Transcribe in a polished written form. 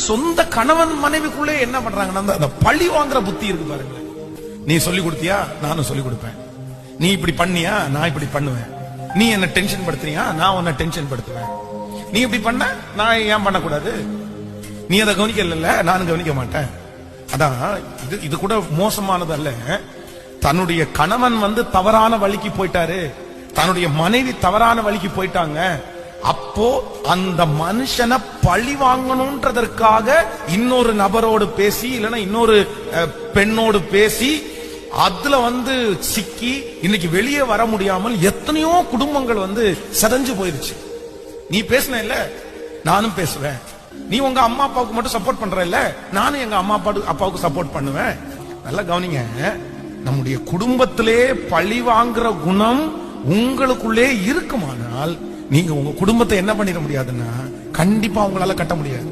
சொந்த கணவன் மனைவிக்குள்ளே என்ன பண்றாங்கன்னா அந்த பழி வாங்குற புத்தி இருக்கு பாருங்க. நீ சொல்லி கொடுத்தியா, நானும் சொல்லி கொடுப்பேன். நீ இப்படி பண்ணியா, நான் இப்படி பண்ணுவேன். நீ என்ன டென்ஷன் படுத்துறியா, நான் உன்னை டென்ஷன் படுத்துவேன். நீ இப்படி பண்ண, நான் ஏன் பண்ணக்கூடாது? நீ அதை கவனிக்கல, நானும் கவனிக்க மாட்டேன். அதான் இது கூட மோசமானது அல்ல. தன்னுடைய கணவன் தவறான வழிக்கு போயிட்டாரு, தன்னுடைய மனைவி தவறான வழிக்கு போயிட்டாங்க. அப்போ அந்த மனுஷனை பழி வாங்கணும்ன்றதற்காக இன்னொரு நபரோடு பேசி, இல்லைன்னா இன்னொரு பெண்ணோடு பேசி, அதுல சிக்கி இன்னைக்கு வெளியே வர முடியாமல் எத்தனையோ குடும்பங்கள் சதஞ்சு போயிருச்சு. நீ பேசின இல்ல, நானும் பேசுவேன். நீ உங்க அம்மா அப்பாவுக்கு மட்டும் சப்போர்ட் பண்ற இல்ல, நானும் எங்க அம்மா அப்பாவுக்கு சப்போர்ட் பண்ணுவேன். நல்லா கவனிங்க, நம்முடைய குடும்பத்திலே பழி வாங்குற குணம் உங்களுக்குள்ளே இருக்குமானால் நீங்க உங்க குடும்பத்தை என்ன பண்ணிட முடியாதுன்னா கண்டிப்பா உங்களால கட்ட முடியாது.